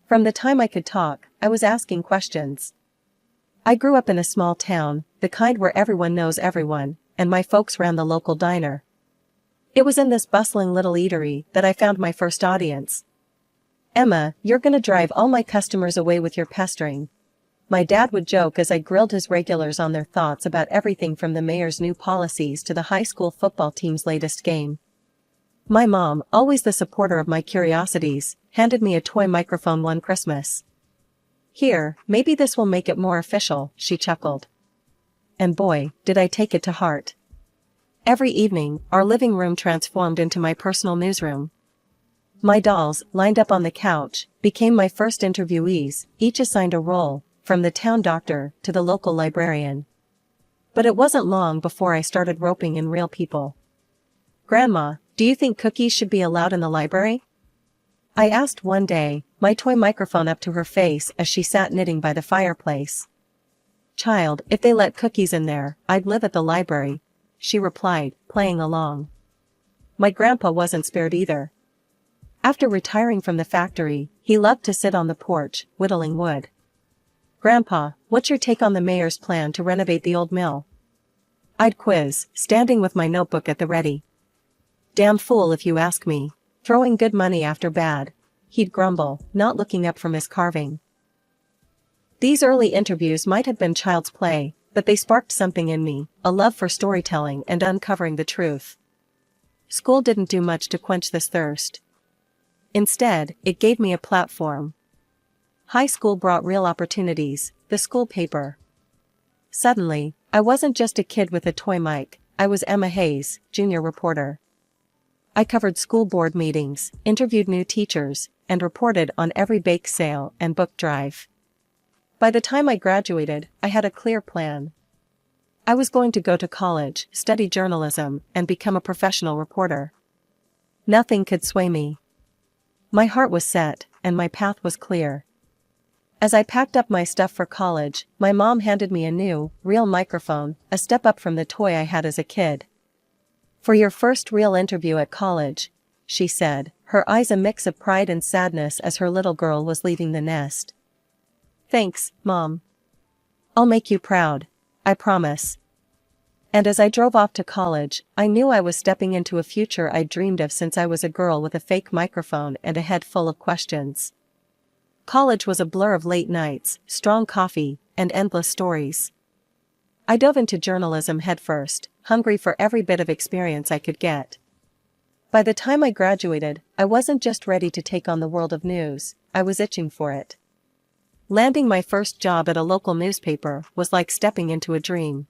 From the time I could talk, I was asking questions. I grew up in a small town, the kind where everyone knows everyone, and my folks ran the local diner. It was in this bustling little eatery that I found my first audience. "Emma, you're gonna drive all my customers away with your pestering," my dad would joke as I grilled his regulars on their thoughts about everything from the mayor's new policies to the high school football team's latest game. My mom, always the supporter of my curiosities, handed me a toy microphone one Christmas. "Here, maybe this will make it more official," she chuckled. And boy, did I take it to heart. Every evening, our living room transformed into my personal newsroom. My dolls, lined up on the couch, became my first interviewees, each assigned a role, from the town doctor to the local librarian. But it wasn't long before I started roping in real people. "Grandma, do you think cookies should be allowed in the library?" I asked one day, my toy microphone up to her face as she sat knitting by the fireplace. "Child, if they let cookies in there, I'd live at the library," she replied, playing along. My grandpa wasn't spared either. After retiring from the factory, he loved to sit on the porch, whittling wood. "Grandpa, what's your take on the mayor's plan to renovate the old mill?" I'd quiz, standing with my notebook at the ready. "Damn fool if you ask me. Throwing good money after bad," he'd grumble, not looking up from his carving. These early interviews might have been child's play, but they sparked something in me, a love for storytelling and uncovering the truth. School didn't do much to quench this thirst. Instead, it gave me a platform. High school brought real opportunities, the school paper. Suddenly, I wasn't just a kid with a toy mic, I was Emma Hayes, junior reporter. I covered school board meetings, interviewed new teachers, and reported on every bake sale and book drive. By the time I graduated, I had a clear plan. I was going to go to college, study journalism, and become a professional reporter. Nothing could sway me. My heart was set, and my path was clear. As I packed up my stuff for college, my mom handed me a new, real microphone, a step up from the toy I had as a kid. "For your first real interview at college," she said, her eyes a mix of pride and sadness as her little girl was leaving the nest. "Thanks, Mom. I'll make you proud, I promise." And as I drove off to college, I knew I was stepping into a future I'd dreamed of since I was a girl with a fake microphone and a head full of questions. College was a blur of late nights, strong coffee, and endless stories. I dove into journalism headfirst, hungry for every bit of experience I could get. By the time I graduated, I wasn't just ready to take on the world of news, I was itching for it. Landing my first job at a local newspaper was like stepping into a dream.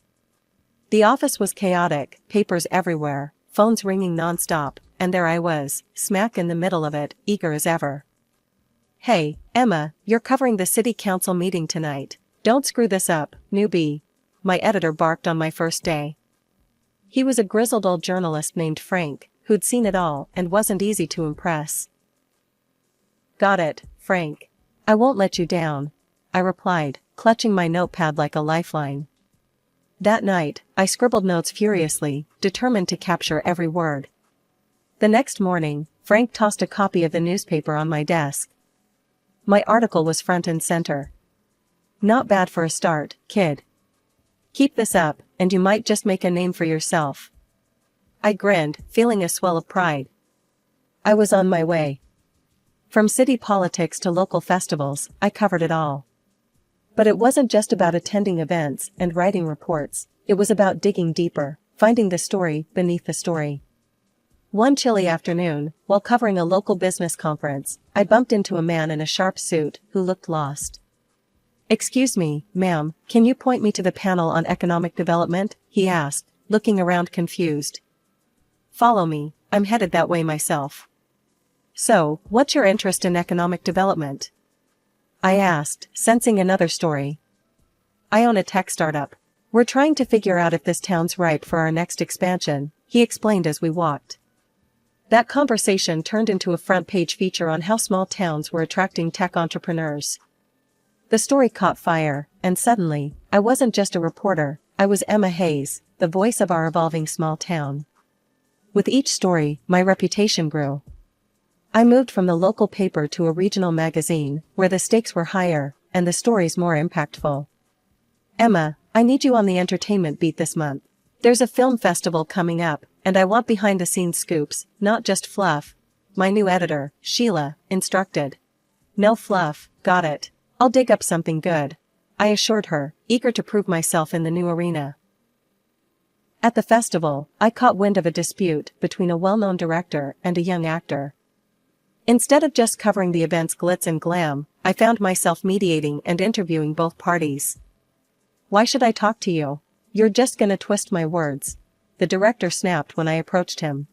The office was chaotic, papers everywhere, phones ringing non-stop, and there I was, smack in the middle of it, eager as ever. "Hey, Emma, you're covering the city council meeting tonight. Don't screw this up, newbie," my editor barked on my first day. He was a grizzled old journalist named Frank, who'd seen it all and wasn't easy to impress. "Got it, Frank. I won't let you down," I replied, clutching my notepad like a lifeline. That night, I scribbled notes furiously, determined to capture every word. The next morning, Frank tossed a copy of the newspaper on my desk. My article was front and center. "Not bad for a start, kid. Keep this up, and you might just make a name for yourself." I grinned, feeling a swell of pride. I was on my way. From city politics to local festivals, I covered it all. But it wasn't just about attending events and writing reports, it was about digging deeper, finding the story beneath the story. One chilly afternoon, while covering a local business conference, I bumped into a man in a sharp suit who looked lost. "Excuse me, ma'am, can you point me to the panel on economic development?" he asked, looking around confused. "Follow me, I'm headed that way myself." "So, what's your interest in economic development?" I asked, sensing another story. "I own a tech startup. We're trying to figure out if this town's ripe for our next expansion," he explained as we walked. That conversation turned into a front-page feature on how small towns were attracting tech entrepreneurs. The story caught fire, and suddenly, I wasn't just a reporter, I was Emma Hayes, the voice of our evolving small town. With each story, my reputation grew. I moved from the local paper to a regional magazine, where the stakes were higher, and the stories more impactful. Emma, I need you on the entertainment beat this month. There's a film festival coming up, and I want behind-the-scenes scoops, not just fluff. My new editor, Sheila, instructed. No fluff, got it. I'll dig up something good, I assured her, eager to prove myself in the new arena. At the festival, I caught wind of a dispute between a well-known director and a young actor. Instead of just covering the event's glitz and glam, I found myself mediating and interviewing both parties. Why should I talk to you? You're just gonna twist my words, the director snapped when I approached him.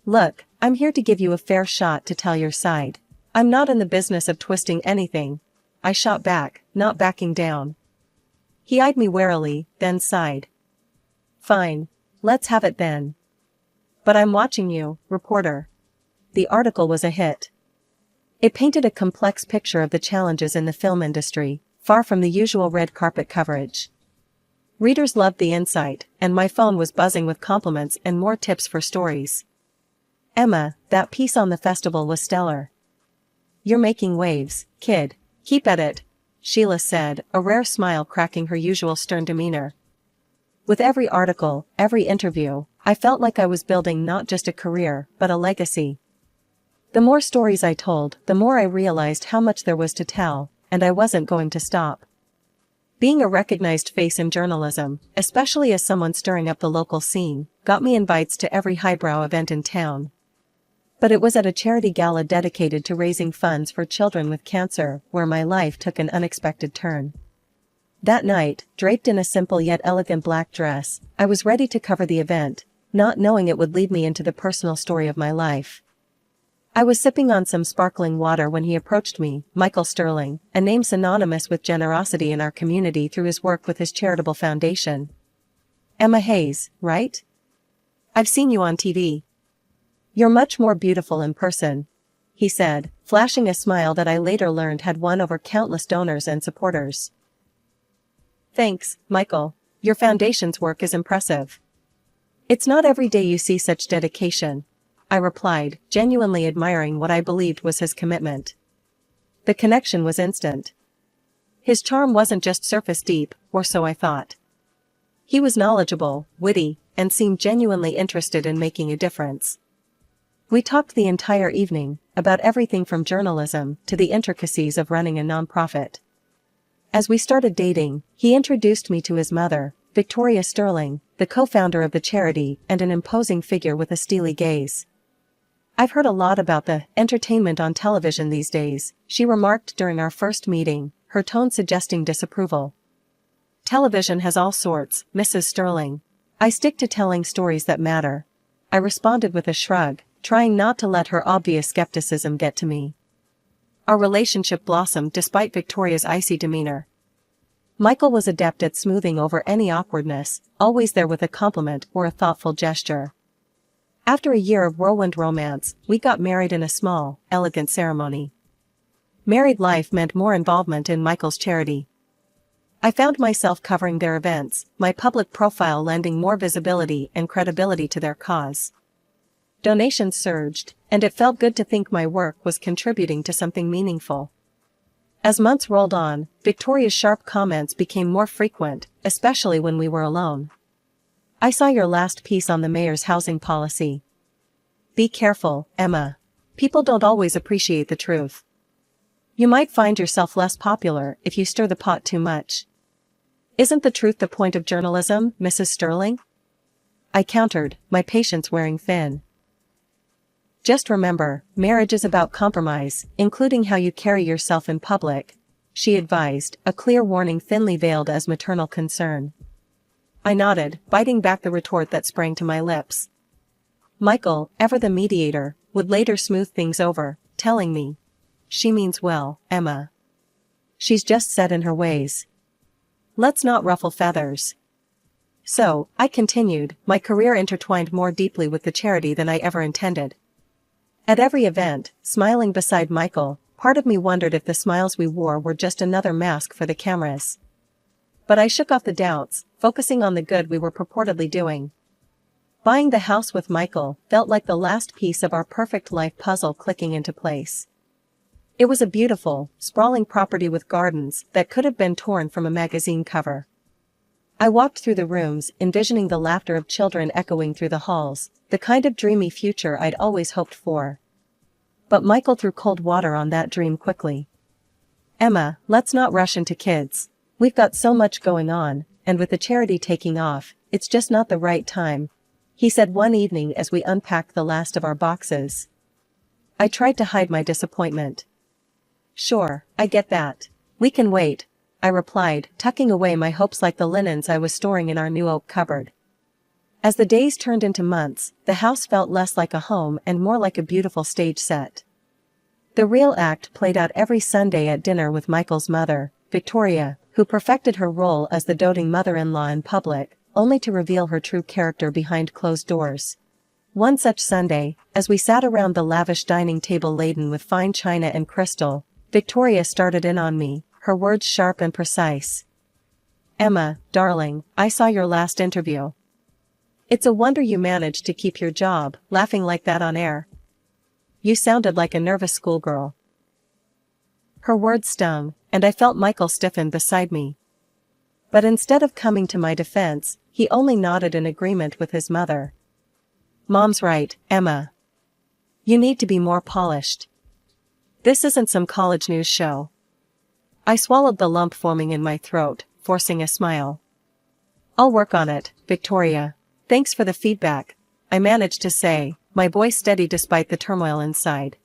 Look, I'm here to give you a fair shot to tell your side. I'm not in the business of twisting anything, I shot back, not backing down. He eyed me warily, then sighed. Fine, let's have it then. But I'm watching you, reporter. The article was a hit. It painted a complex picture of the challenges in the film industry, far from the usual red carpet coverage. Readers loved the insight, and my phone was buzzing with compliments and more tips for stories. Emma, that piece on the festival was stellar. You're making waves, kid. Keep at it, Sheila said, a rare smile cracking her usual stern demeanor. With every article, every interview, I felt like I was building not just a career, but a legacy. The more stories I told, the more I realized how much there was to tell, and I wasn't going to stop. Being a recognized face in journalism, especially as someone stirring up the local scene, got me invites to every highbrow event in town. But it was at a charity gala dedicated to raising funds for children with cancer where my life took an unexpected turn. That night, draped in a simple yet elegant black dress, I was ready to cover the event, not knowing it would lead me into the personal story of my life. I was sipping on some sparkling water when he approached me, Michael Sterling, a name synonymous with generosity in our community through his work with his charitable foundation. Emma Hayes, right? I've seen you on TV. You're much more beautiful in person, he said, flashing a smile that I later learned had won over countless donors and supporters. Thanks, Michael. Your foundation's work is impressive. It's not every day you see such dedication, I replied, genuinely admiring what I believed was his commitment. The connection was instant. His charm wasn't just surface deep, or so I thought. He was knowledgeable, witty, and seemed genuinely interested in making a difference. We talked the entire evening, about everything from journalism to the intricacies of running a nonprofit. As we started dating, he introduced me to his mother, Victoria Sterling, the co-founder of the charity and an imposing figure with a steely gaze. I've heard a lot about the entertainment on television these days, she remarked during our first meeting, her tone suggesting disapproval. Television has all sorts, Mrs. Sterling. I stick to telling stories that matter, I responded with a shrug, trying not to let her obvious skepticism get to me. Our relationship blossomed despite Victoria's icy demeanor. Michael was adept at smoothing over any awkwardness, always there with a compliment or a thoughtful gesture. After a year of whirlwind romance, we got married in a small, elegant ceremony. Married life meant more involvement in Michael's charity. I found myself covering their events, my public profile lending more visibility and credibility to their cause. Donations surged, and it felt good to think my work was contributing to something meaningful. As months rolled on, Victoria's sharp comments became more frequent, especially when we were alone. I saw your last piece on the mayor's housing policy. Be careful, Emma. People don't always appreciate the truth. You might find yourself less popular if you stir the pot too much. Isn't the truth the point of journalism, Mrs. Sterling? I countered, my patience wearing thin. Just remember, marriage is about compromise, including how you carry yourself in public, she advised, a clear warning thinly veiled as maternal concern. I nodded, biting back the retort that sprang to my lips. Michael, ever the mediator, would later smooth things over, telling me, "She means well, Emma. She's just set in her ways. Let's not ruffle feathers." So, I continued, my career intertwined more deeply with the charity than I ever intended. At every event, smiling beside Michael, part of me wondered if the smiles we wore were just another mask for the cameras. But I shook off the doubts, focusing on the good we were purportedly doing. Buying the house with Michael felt like the last piece of our perfect life puzzle clicking into place. It was a beautiful, sprawling property with gardens that could have been torn from a magazine cover. I walked through the rooms, envisioning the laughter of children echoing through the halls, the kind of dreamy future I'd always hoped for. But Michael threw cold water on that dream quickly. "Emma, let's not rush into kids. We've got so much going on, and with the charity taking off, it's just not the right time," he said one evening as we unpacked the last of our boxes. I tried to hide my disappointment. "Sure, I get that. We can wait," I replied, tucking away my hopes like the linens I was storing in our new oak cupboard. As the days turned into months, the house felt less like a home and more like a beautiful stage set. The real act played out every Sunday at dinner with Michael's mother, Victoria, who perfected her role as the doting mother-in-law in public, only to reveal her true character behind closed doors. One such Sunday, as we sat around the lavish dining table laden with fine china and crystal, Victoria started in on me, her words sharp and precise. "Emma, darling, I saw your last interview. It's a wonder you managed to keep your job, laughing like that on air. You sounded like a nervous schoolgirl." Her words stung, and I felt Michael stiffen beside me. But instead of coming to my defense, he only nodded in agreement with his mother. "Mom's right, Emma. You need to be more polished. This isn't some college news show." I swallowed the lump forming in my throat, forcing a smile. "I'll work on it, Victoria. Thanks for the feedback," I managed to say, my voice steady despite the turmoil inside.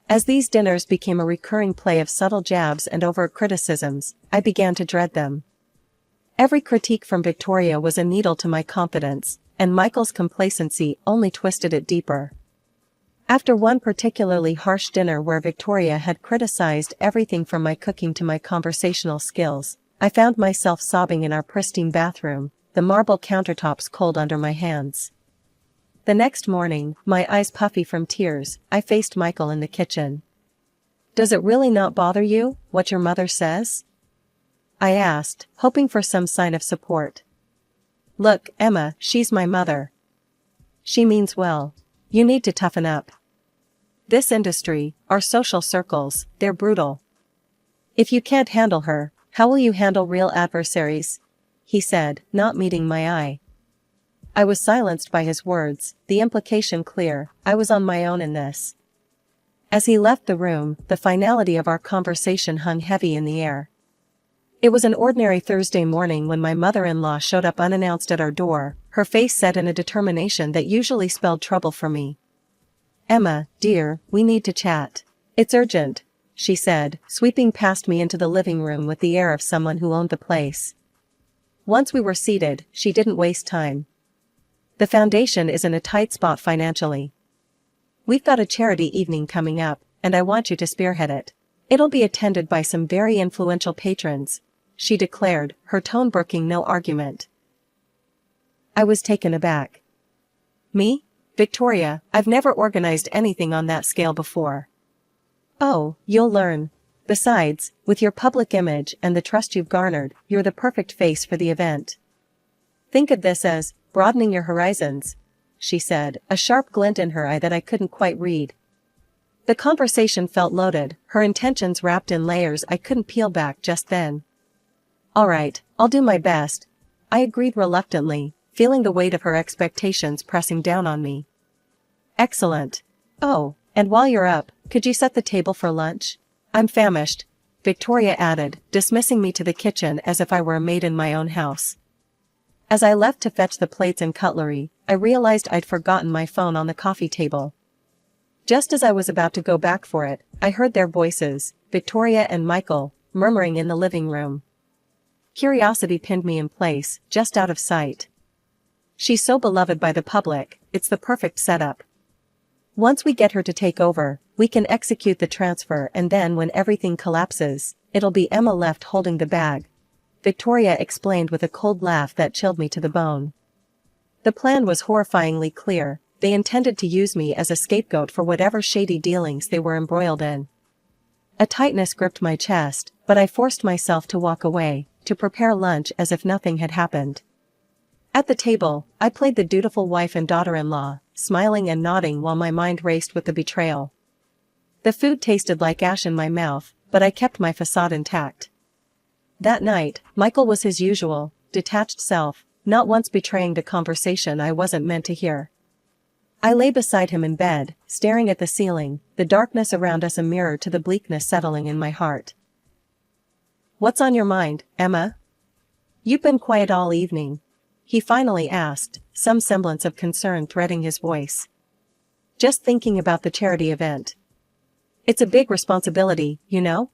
As these dinners became a recurring play of subtle jabs and overt criticisms, I began to dread them. Every critique from Victoria was a needle to my confidence, and Michael's complacency only twisted it deeper. After one particularly harsh dinner where Victoria had criticized everything from my cooking to my conversational skills, I found myself sobbing in our pristine bathroom, the marble countertops cold under my hands. The next morning, my eyes puffy from tears, I faced Michael in the kitchen. "Does it really not bother you, what your mother says?" I asked, hoping for some sign of support. "Look, Emma, she's my mother. She means well. You need to toughen up. This industry, our social circles, they're brutal. If you can't handle her, how will you handle real adversaries?" he said, not meeting my eye. I was silenced by his words, the implication clear, I was on my own in this. As he left the room, the finality of our conversation hung heavy in the air. It was an ordinary Thursday morning when my mother-in-law showed up unannounced at our door, her face set in a determination that usually spelled trouble for me. "Emma, dear, we need to chat. It's urgent," she said, sweeping past me into the living room with the air of someone who owned the place. Once we were seated, she didn't waste time. "The foundation is in a tight spot financially. We've got a charity evening coming up, and I want you to spearhead it. It'll be attended by some very influential patrons," she declared, her tone brooking no argument. I was taken aback. "Me? Victoria, I've never organized anything on that scale before." "Oh, you'll learn. Besides, with your public image and the trust you've garnered, you're the perfect face for the event. Think of this as broadening your horizons," she said, a sharp glint in her eye that I couldn't quite read. The conversation felt loaded, her intentions wrapped in layers I couldn't peel back just then. "All right, I'll do my best," I agreed reluctantly, feeling the weight of her expectations pressing down on me. "Excellent. Oh, and while you're up, could you set the table for lunch? I'm famished," Victoria added, dismissing me to the kitchen as if I were a maid in my own house. As I left to fetch the plates and cutlery, I realized I'd forgotten my phone on the coffee table. Just as I was about to go back for it, I heard their voices, Victoria and Michael, murmuring in the living room. Curiosity pinned me in place, just out of sight. She's so beloved by the public, it's the perfect setup. Once we get her to take over, we can execute the transfer, and then when everything collapses, it'll be Emma left holding the bag," Victoria explained with a cold laugh that chilled me to the bone. The plan was horrifyingly clear. They intended to use me as a scapegoat for whatever shady dealings they were embroiled in. A tightness gripped my chest, but I forced myself to walk away, to prepare lunch as if nothing had happened. At the table, I played the dutiful wife and daughter-in-law, smiling and nodding while my mind raced with the betrayal. The food tasted like ash in my mouth, but I kept my facade intact. That night, Michael was his usual, detached self, not once betraying the conversation I wasn't meant to hear. I lay beside him in bed, staring at the ceiling, the darkness around us a mirror to the bleakness settling in my heart. "What's on your mind, Emma? You've been quiet all evening," he finally asked, some semblance of concern threading his voice. "Just thinking about the charity event. It's a big responsibility, you know?"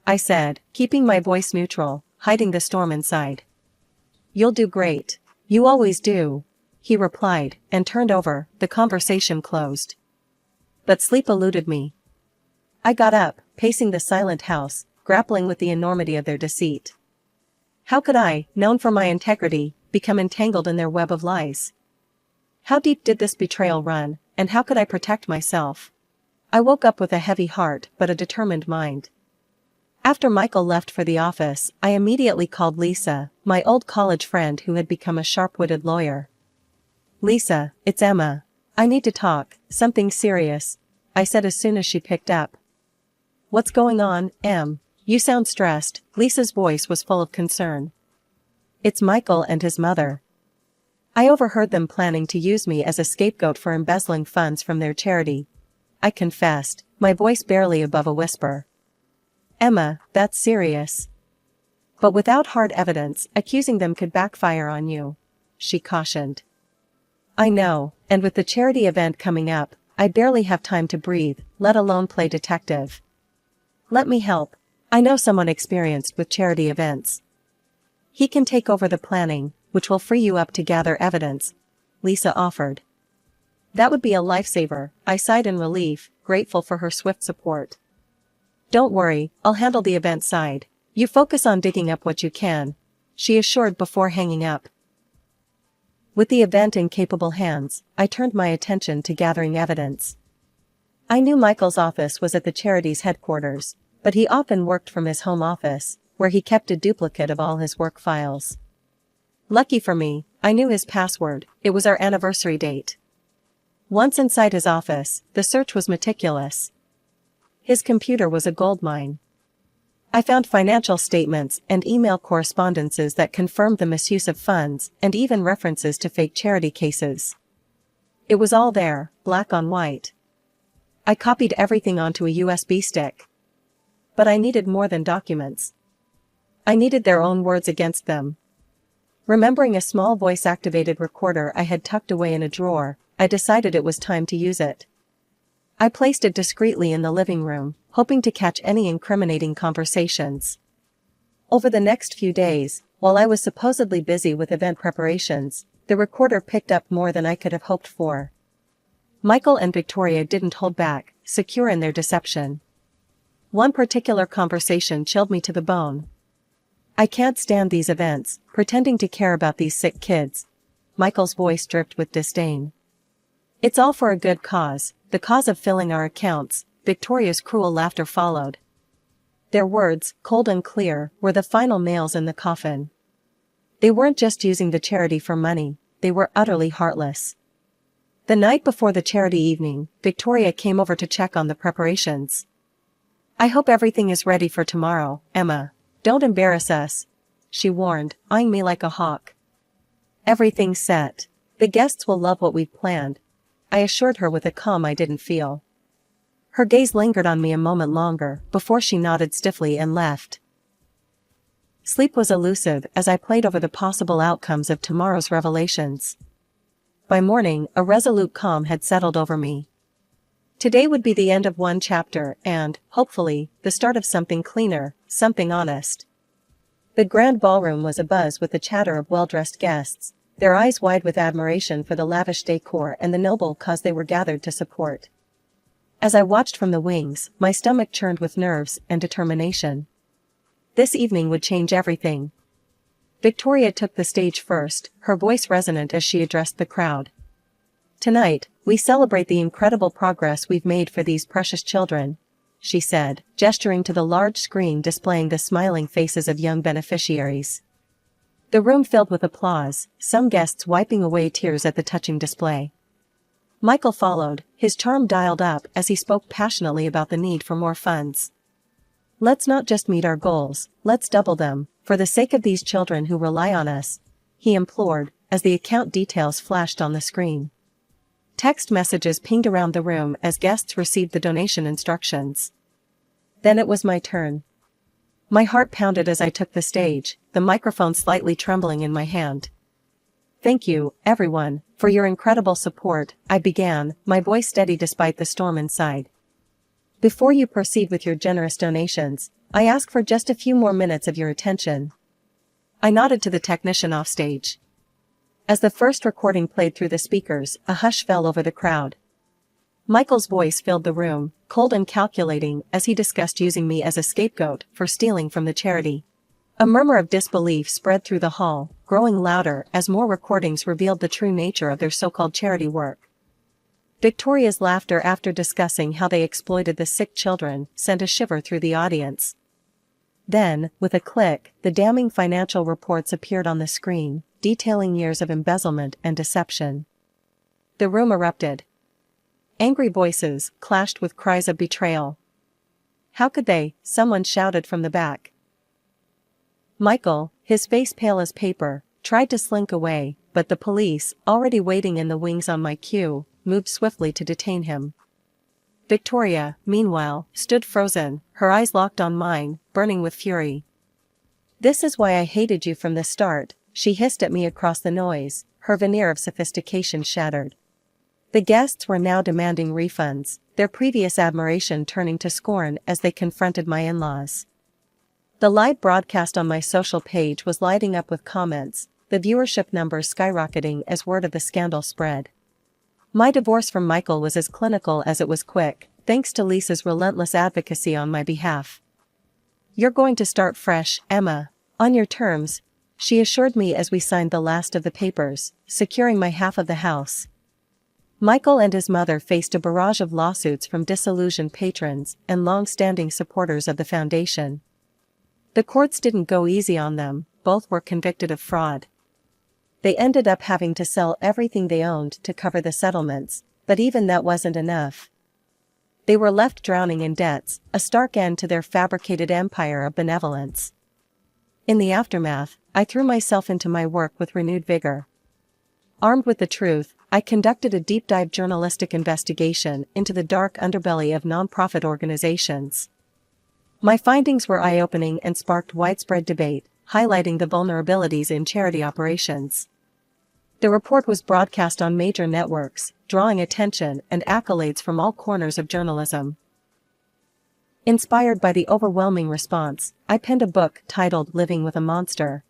I said, keeping my voice neutral, hiding the storm inside. "You'll do great. You always do," he replied, and turned over. The conversation closed. But sleep eluded me. I got up, pacing the silent house, grappling with the enormity of their deceit. How could I, known for my integrity, become entangled in their web of lies? How deep did this betrayal run, and how could I protect myself? I woke up with a heavy heart but a determined mind. After Michael left for the office, I immediately called Lisa, my old college friend who had become a sharp-witted lawyer. "Lisa, it's Emma. I need to talk, something serious," I said as soon as she picked up. "What's going on, Em? You sound stressed." Lisa's voice was full of concern. "It's Michael and his mother. I overheard them planning to use me as a scapegoat for embezzling funds from their charity," I confessed, my voice barely above a whisper. "Emma, that's serious. But without hard evidence, accusing them could backfire on you," she cautioned. "I know, and with the charity event coming up, I barely have time to breathe, let alone play detective. Let me help. I know someone experienced with charity events. He can take over the planning, which will free you up to gather evidence," Lisa offered. "That would be a lifesaver," I sighed in relief, grateful for her swift support. "Don't worry, I'll handle the event side. You focus on digging up what you can," she assured before hanging up. With the event in capable hands, I turned my attention to gathering evidence. I knew Michael's office was at the charity's headquarters, but he often worked from his home office, where he kept a duplicate of all his work files. Lucky for me, I knew his password. It was our anniversary date. Once inside his office, the search was meticulous. His computer was a goldmine. I found financial statements and email correspondences that confirmed the misuse of funds, and even references to fake charity cases. It was all there, black on white. I copied everything onto a USB stick. But I needed more than documents. I needed their own words against them. Remembering a small voice-activated recorder I had tucked away in a drawer, I decided it was time to use it. I placed it discreetly in the living room, hoping to catch any incriminating conversations. Over the next few days, while I was supposedly busy with event preparations, the recorder picked up more than I could have hoped for. Michael and Victoria didn't hold back, secure in their deception. One particular conversation chilled me to the bone. "I can't stand these events, pretending to care about these sick kids." Michael's voice dripped with disdain. "It's all for a good cause, the cause of filling our accounts." Victoria's cruel laughter followed. Their words, cold and clear, were the final nails in the coffin. They weren't just using the charity for money, they were utterly heartless. The night before the charity evening, Victoria came over to check on the preparations. "I hope everything is ready for tomorrow, Emma. Don't embarrass us," she warned, eyeing me like a hawk. "Everything's set. The guests will love what we've planned," I assured her with a calm I didn't feel. Her gaze lingered on me a moment longer, before she nodded stiffly and left. Sleep was elusive as I played over the possible outcomes of tomorrow's revelations. By morning, a resolute calm had settled over me. Today would be the end of one chapter and, hopefully, the start of something cleaner, something honest. The grand ballroom was abuzz with the chatter of well-dressed guests, their eyes wide with admiration for the lavish decor and the noble cause they were gathered to support. As I watched from the wings, my stomach churned with nerves and determination. This evening would change everything. Victoria took the stage first, her voice resonant as she addressed the crowd. "Tonight, we celebrate the incredible progress we've made for these precious children," she said, gesturing to the large screen displaying the smiling faces of young beneficiaries. The room filled with applause, some guests wiping away tears at the touching display. Michael followed, his charm dialed up as he spoke passionately about the need for more funds. "Let's not just meet our goals, let's double them, for the sake of these children who rely on us," he implored, as the account details flashed on the screen. Text messages pinged around the room as guests received the donation instructions. Then it was my turn. My heart pounded as I took the stage, the microphone slightly trembling in my hand. "Thank you, everyone, for your incredible support," I began, my voice steady despite the storm inside. "Before you proceed with your generous donations, I ask for just a few more minutes of your attention." I nodded to the technician offstage. As the first recording played through the speakers, a hush fell over the crowd. Michael's voice filled the room, cold and calculating, as he discussed using me as a scapegoat for stealing from the charity. A murmur of disbelief spread through the hall, growing louder as more recordings revealed the true nature of their so-called charity work. Victoria's laughter after discussing how they exploited the sick children sent a shiver through the audience. Then, with a click, the damning financial reports appeared on the screen, detailing years of embezzlement and deception. The room erupted. Angry voices clashed with cries of betrayal. "How could they?" someone shouted from the back. Michael, his face pale as paper, tried to slink away, but the police, already waiting in the wings on my cue, moved swiftly to detain him. Victoria, meanwhile, stood frozen, her eyes locked on mine, burning with fury. "This is why I hated you from the start," she hissed at me across the noise, her veneer of sophistication shattered. The guests were now demanding refunds, their previous admiration turning to scorn as they confronted my in-laws. The live broadcast on my social page was lighting up with comments, the viewership numbers skyrocketing as word of the scandal spread. My divorce from Michael was as clinical as it was quick, thanks to Lisa's relentless advocacy on my behalf. "You're going to start fresh, Emma, on your terms," she assured me as we signed the last of the papers, securing my half of the house. Michael and his mother faced a barrage of lawsuits from disillusioned patrons and long-standing supporters of the foundation. The courts didn't go easy on them, both were convicted of fraud. They ended up having to sell everything they owned to cover the settlements, but even that wasn't enough. They were left drowning in debts, a stark end to their fabricated empire of benevolence. In the aftermath, I threw myself into my work with renewed vigor. Armed with the truth, I conducted a deep-dive journalistic investigation into the dark underbelly of nonprofit organizations. My findings were eye-opening and sparked widespread debate, highlighting the vulnerabilities in charity operations. The report was broadcast on major networks, drawing attention and accolades from all corners of journalism. Inspired by the overwhelming response, I penned a book titled Living with a Monster.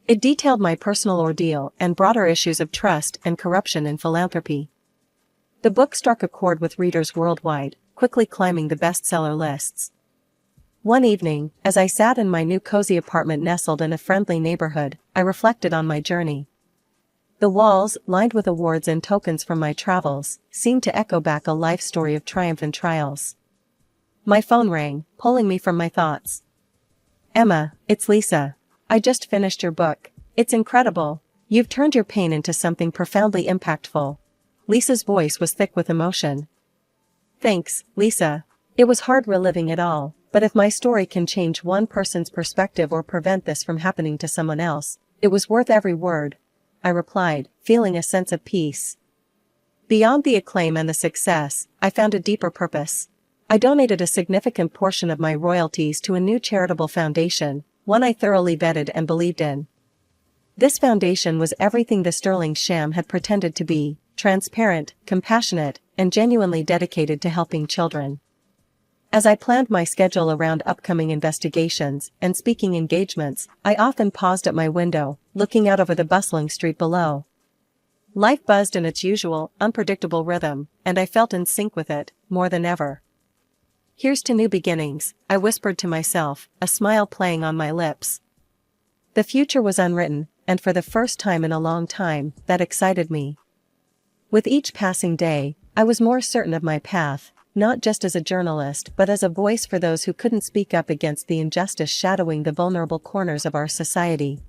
It detailed my personal ordeal and broader issues of trust and corruption in philanthropy. The book struck a chord with readers worldwide, quickly climbing the bestseller lists. One evening, as I sat in my new cozy apartment nestled in a friendly neighborhood, I reflected on my journey. The walls, lined with awards and tokens from my travels, seemed to echo back a life story of triumph and trials. My phone rang, pulling me from my thoughts. "Emma, it's Lisa. I just finished your book. It's incredible. You've turned your pain into something profoundly impactful." Lisa's voice was thick with emotion. "Thanks, Lisa. It was hard reliving it all, but if my story can change one person's perspective or prevent this from happening to someone else, it was worth every word," I replied, feeling a sense of peace. Beyond the acclaim and the success, I found a deeper purpose. I donated a significant portion of my royalties to a new charitable foundation, one I thoroughly vetted and believed in. This foundation was everything the sterling sham had pretended to be: transparent, compassionate, and genuinely dedicated to helping children. As I planned my schedule around upcoming investigations and speaking engagements, I often paused at my window, looking out over the bustling street below. Life buzzed in its usual, unpredictable rhythm, and I felt in sync with it, more than ever. "Here's to new beginnings," I whispered to myself, a smile playing on my lips. The future was unwritten, and for the first time in a long time, that excited me. With each passing day, I was more certain of my path, not just as a journalist but as a voice for those who couldn't speak up against the injustice shadowing the vulnerable corners of our society.